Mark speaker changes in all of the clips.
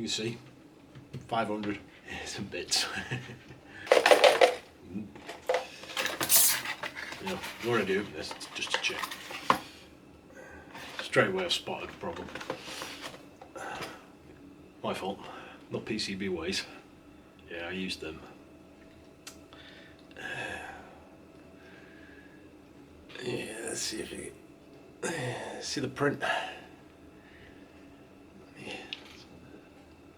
Speaker 1: you can see 500 some bits. You know, you want to do this just to check. Straight away I've spotted a problem. My fault, not PCB ways. Yeah, I used them. Yeah, let's see if you see the print. Yeah.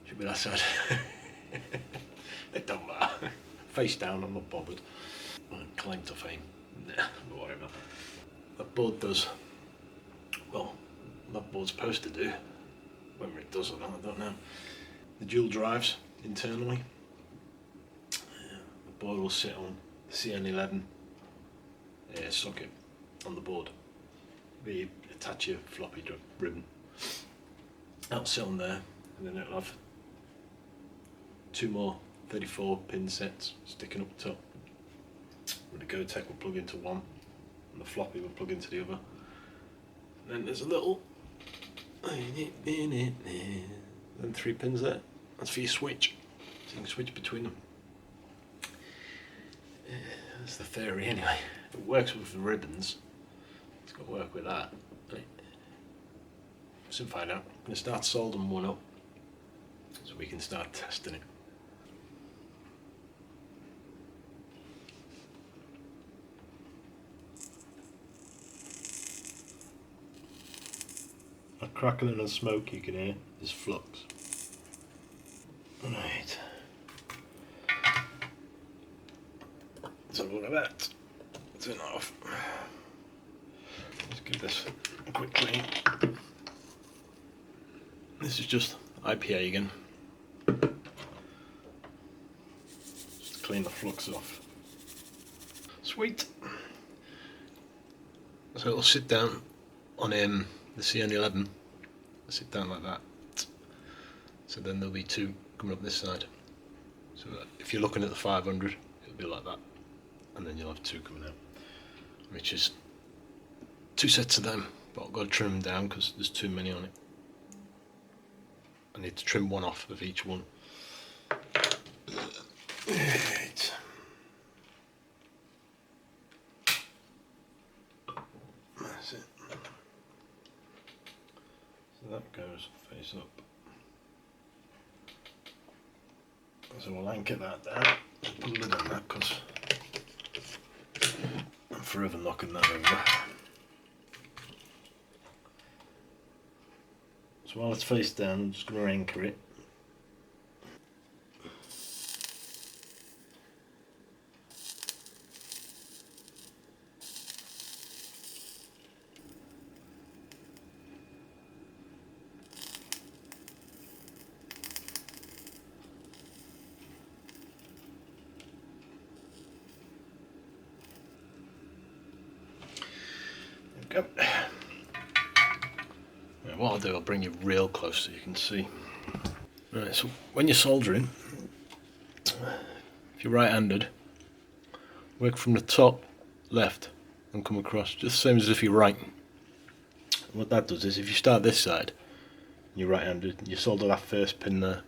Speaker 1: Should be that side. It don't matter. Face down, I'm not bothered. Claim to fame. Nah, whatever. That board does, well, that board's supposed to do. Whether it does or not, I don't know. The dual drives internally. The board will sit on the CN11 socket on the board. Where you attach your floppy ribbon. That'll sit on there, and then it'll have 2 more 34 pin sets sticking up the top. And the GoTech will plug into one, and the floppy will plug into the other. And then there's a little, then 3 pins there. That's for your switch, so you can switch between them. That's the theory anyway. It works with the ribbons. It's got to work with that. Soon find out. I'm going to start soldering one up so we can start testing it. That crackling and smoke you can hear is flux. Right. So look at that. Turn that off. Let's give this a quick clean. This is just IPA again. Just to clean the flux off. Sweet. So it'll sit down on the CN11. Sit down like that. So then there'll be 2 coming up this side. So if you're looking at the 500, it'll be like that. And then you'll have 2 coming out. Which is 2 sets of them, but I've got to trim them down because there's too many on it. I need to trim one off of each one. Right. That's it. So that goes face up. So we'll anchor that down. Put a lid on that because I'm forever knocking that over. So while it's face down, I'm just going to anchor it. There we go. What I'll do, I'll bring you real close so you can see. Right, so when you're soldering, if you're right-handed, work from the top left and come across, just the same as if you're right. What that does is, if you start this side, and you're right-handed, you solder that first pin there.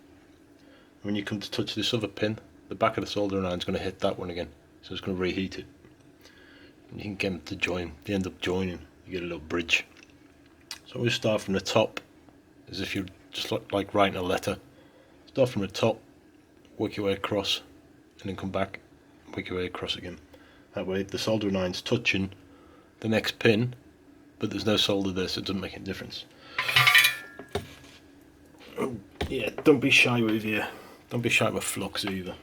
Speaker 1: When you come to touch this other pin, the back of the soldering iron is going to hit that one again, so it's going to reheat it. And you can get them to join. They end up joining. You get a little bridge. So we start from the top, as if you're just like writing a letter. Start from the top, work your way across, and then come back, work your way across again. That way the soldering iron's touching the next pin, but there's no solder there, so it doesn't make any difference. Oh, yeah, don't be shy with flux either.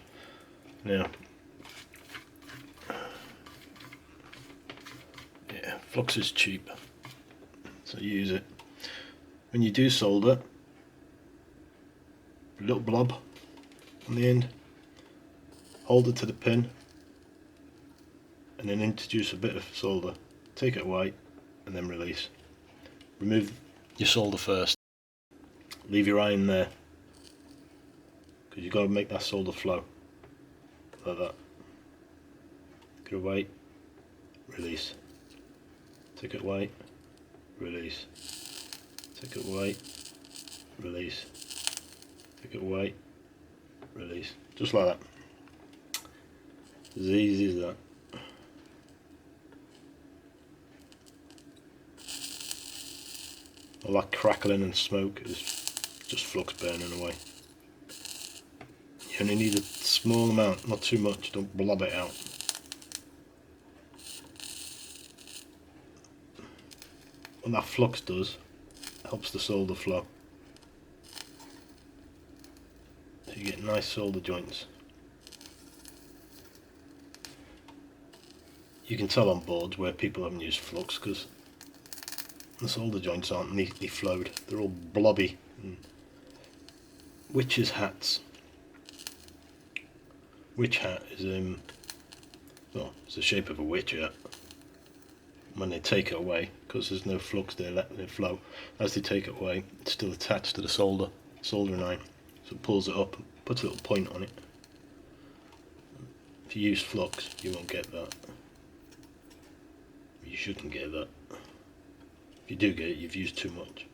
Speaker 1: Now, yeah, flux is cheap. So use it. When you do solder, a little blob on the end, hold it to the pin, and then introduce a bit of solder. Take it away, and then release. Remove your solder first. Leave your iron there, because you've got to make that solder flow. Like that. Take it away, release. Take it away, release. Take it away, release. take it away, release, just like that. As easy as that. All that crackling and smoke is just flux burning away. You only need a small amount, not too much, don't blob it out. What that flux does, helps the solder flow. So you get nice solder joints. You can tell on boards where people haven't used flux because the solder joints aren't neatly flowed, they're all blobby. Witches' hats. Witch hat is well, it's the shape of a witch hat. When they take it away, because there's no flux there letting it flow, as they take it away, it's still attached to the soldering iron, so it pulls it up, puts a little point on it. If you use flux, you won't get that. You shouldn't get that. If you do get it, you've used too much.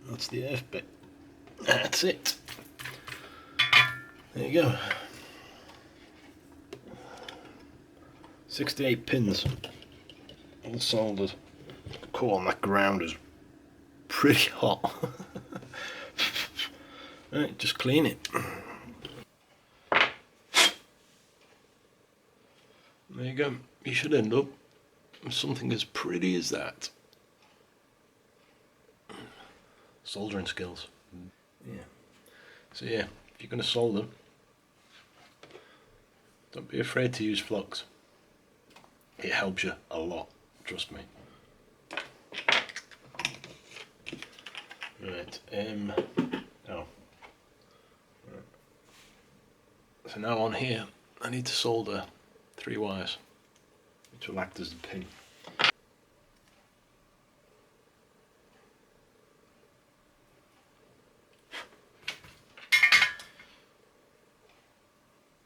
Speaker 1: That's the F bit. That's it. There you go. 68 pins, all soldered. Cool, on that ground is pretty hot. Right, just clean it. There you go. You should end up with something as pretty as that. Soldering skills. Yeah. So yeah, if you're going to solder, don't be afraid to use flux. It helps you a lot, trust me. Right, oh. Right. So now on here, I need to solder 3 wires, which will act as the pin.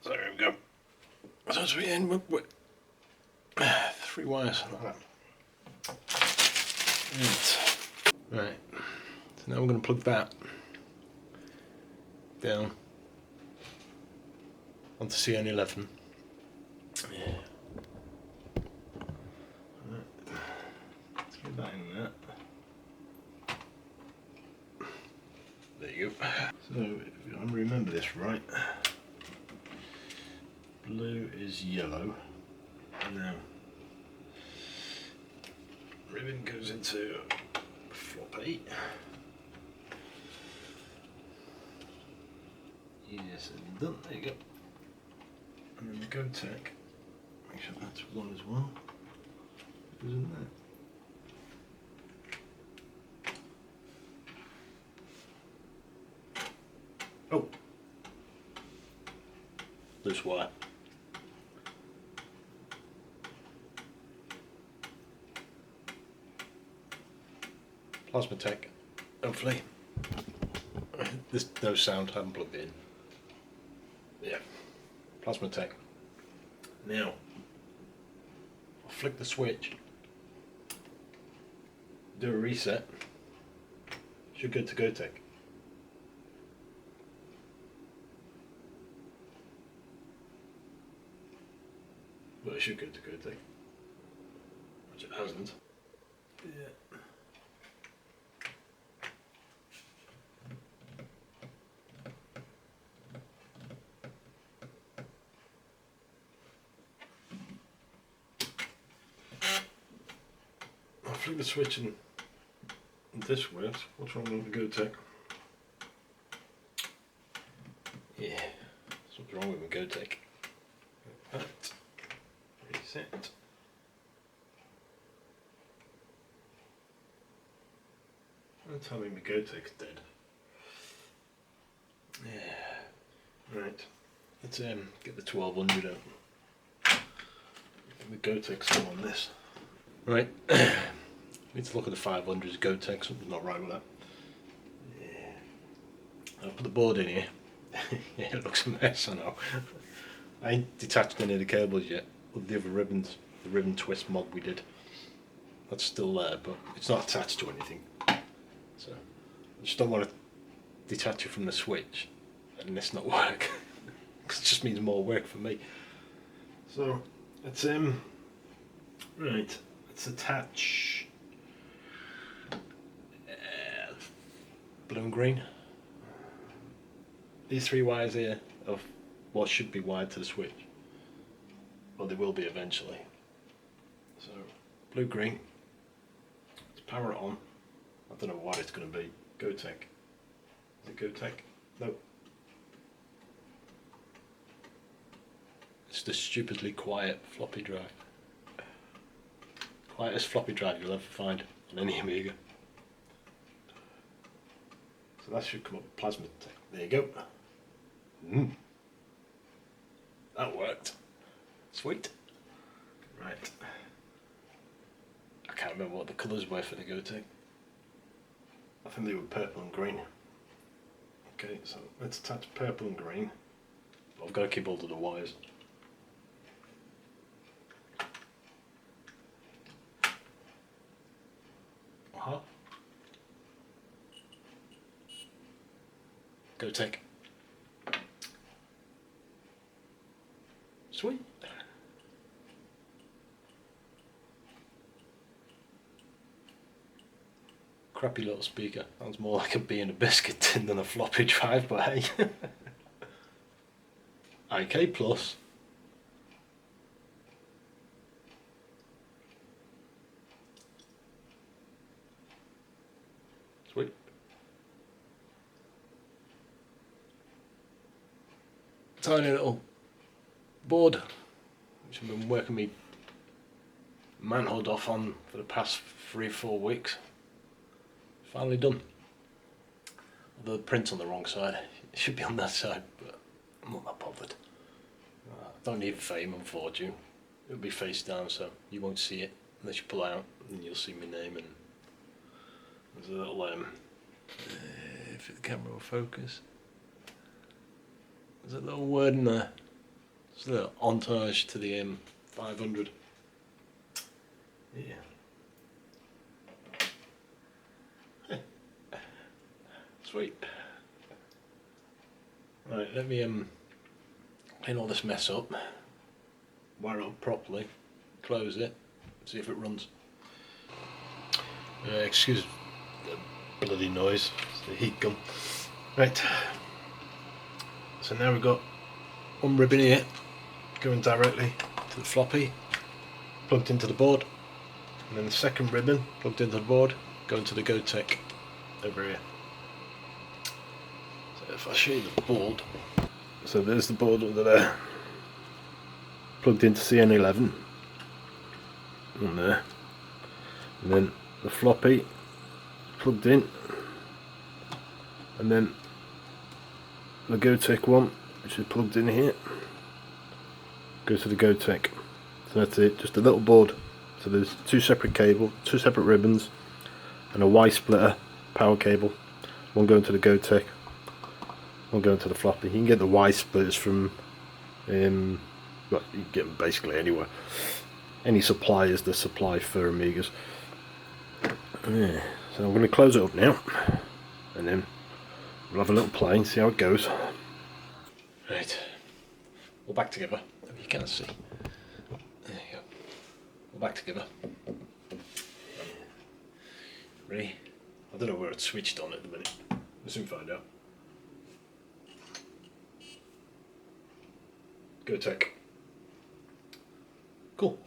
Speaker 1: So there we go. So as we end with 3 wires like that. Right, so now we're going to plug that down onto CN11. Yeah. Right. Let's get that in there. There you go. So if I remember this right, blue is yellow. Now ribbon goes into flop 8. Yes, and done. There you go. And then the GoTech, make sure that's 1 as well. Goes in there. Oh, loose wire. Plasma Tech, hopefully. There's no sound, I haven't plugged it in. Yeah, Plasma Tech. Now, I'll flick the switch, do a reset, should go to GoTech. Well, it should go to GoTech, which it hasn't. Yeah. Flick the switch and this works. What's wrong with the GoTech? Yeah, that's what's wrong with the GoTech. Right. Reset. Don't tell me my GoTech's dead. Yeah. Right. Let's get the 1200 out. The GoTech's still on this. Right. Need to look at the 500's GoTech, something's not right with that. Yeah. I'll put the board in here. Yeah, it looks a mess, I know. I ain't detached any of the cables yet, with the other ribbons, the ribbon twist mod we did. That's still there, but it's not attached to anything. So, I just don't want to detach it from the switch and this not work. Because it just means more work for me. So it's right. Let's attach blue and green. These 3 wires here of what should be wired to the switch. Well, they will be eventually. So blue green. Let's power it on. I don't know what it's going to be. GoTech. Is it GoTech? No. It's the stupidly quiet floppy drive. Quietest floppy drive you'll ever find on any Amiga. So that should come up with plasma tech. There you go. That worked. Sweet. Right. I can't remember what the colours were for the GoTech. I think they were purple and green. Okay, so let's attach purple and green. I've got to keep hold of the wires. GoTech. Sweet. Crappy little speaker. Sounds more like a bee in a biscuit tin than a floppy drive, but hey. IK Plus. Sweet. Tiny little board, which I've been working me manhood off on for the past 3-4 weeks. Finally done. Although the print's on the wrong side. It should be on that side, but I'm not that bothered. I don't need fame and fortune. It'll be face down, so you won't see it unless you pull out, and you'll see my name. And there's a little if the camera will focus. There's a little word in there. There's a little entourage to the 500. Yeah. Sweet. Right, let me clean all this mess up, wire it up properly, close it, see if it runs. Excuse the bloody noise, it's the heat gun. Right, so now we've got one ribbon here going directly to the floppy, plugged into the board, and then the second ribbon plugged into the board, going to the GoTech over here. So if I show you the board, so there's the board under there, plugged into CN11 on there, and then the floppy plugged in, and then the GoTech one, which is plugged in here, goes to the GoTech. So that's it, just a little board. So there's 2 separate cables, 2 separate ribbons, and a Y splitter power cable. One going to the GoTech, one going to the floppy. You can get the Y splitters from, well, you can get them basically anywhere. Any suppliers that supply for Amigas. Yeah. So I'm going to close it up now, and then we'll have a little play and see how it goes. Right, we're back together. You can't see. There you go. We're back together. Ready? I don't know where it's switched on at the minute. We'll soon find out. GoTech. Cool.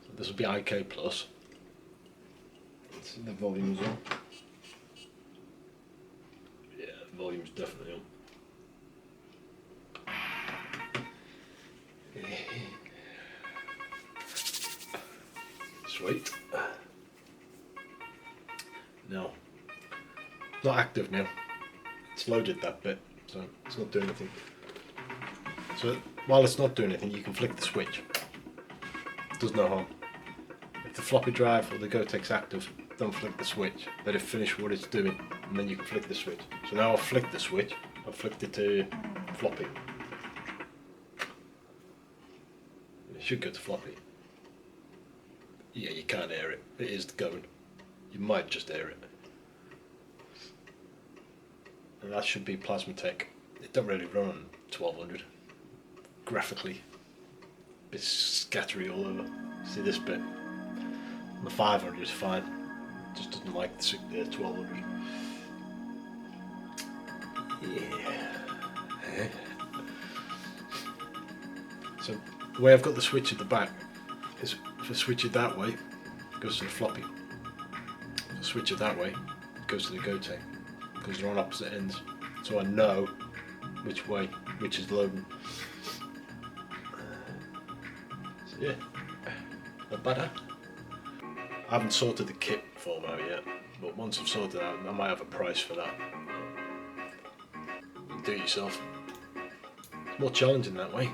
Speaker 1: So this will be IK Plus. Let's see the volumes on. Yeah, the volume's definitely on. Sweet. No, not active now. It's loaded that bit, so it's not doing anything. So while it's not doing anything, you can flick the switch. It does no harm. If the floppy drive or the GoTech's active, don't flick the switch. Let it finish what it's doing, and then you can flick the switch. So now I've flicked the switch. I've flicked it to floppy. should go to floppy. Yeah, you can't air it. It is going. You might just air it. And that should be Plasmatech. It don't really run on 1200. Graphically, a bit scattery all over. See this bit? The 500 is fine. Just doesn't like the 1200. Yeah. So the way I've got the switch at the back is if I switch it that way, it goes to the floppy. If I switch it that way, it goes to the Gotek, because they're on opposite ends. So I know which way, which is loading. So yeah, not bad, huh? I haven't sorted the kit form out yet, but once I've sorted it out, I might have a price for that. You can do it yourself. It's more challenging that way.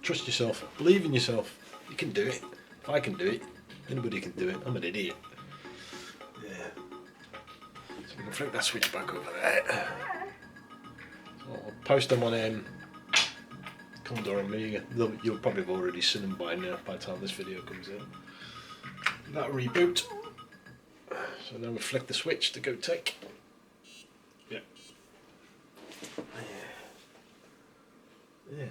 Speaker 1: Trust yourself, believe in yourself. You can do it. If I can do it, anybody can do it. I'm an idiot. Yeah. So we can flick that switch back over there. So I'll post them on Commodore Amiga. You'll probably have already seen them by now, by the time this video comes in. That reboot. So now we flick the switch to go take. Yeah. Yeah.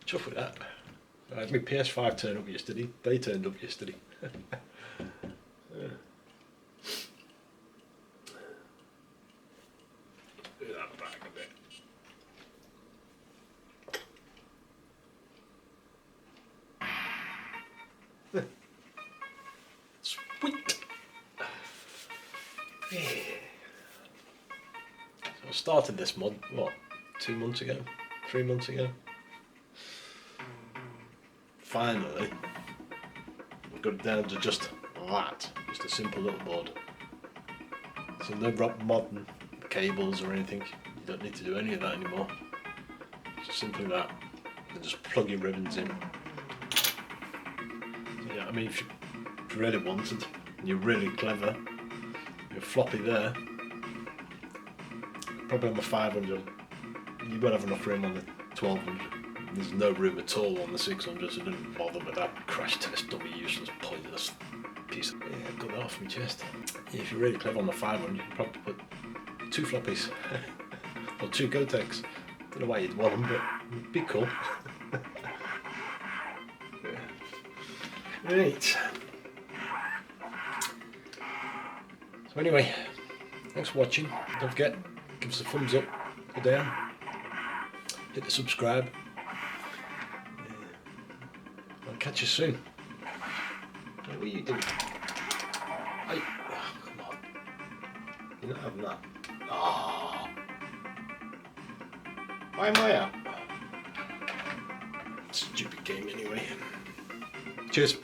Speaker 1: Chuff with that. My PS5 turned up yesterday. They turned up yesterday. Yeah. Do that back a bit. Sweet. Yeah. So I started this mod, what, 2 months ago? 3 months ago? Finally, I've got it down to just that, just a simple little board. So no modern cables or anything, you don't need to do any of that anymore. Just simply that, and just plug your ribbons in. So yeah, I mean if you really wanted, and you're really clever, your floppy there, probably on the 500, you won't have enough room on the 1200. There's no room at all on the 600, so don't bother with that crash test dummy, useless, pointless piece of... Yeah, I've got that off my chest. Yeah, if you're really clever on the 500, you can probably put 2 floppies, or 2 Goteks. Don't know why you'd want them, but it'd be cool. Yeah. Right. So anyway, thanks for watching. Don't forget, give us a thumbs up, go down, hit the subscribe. I'll catch you soon. What are you doing? Oh, come on. You're not having that. Oh. Why am I out? Stupid game anyway. Cheers.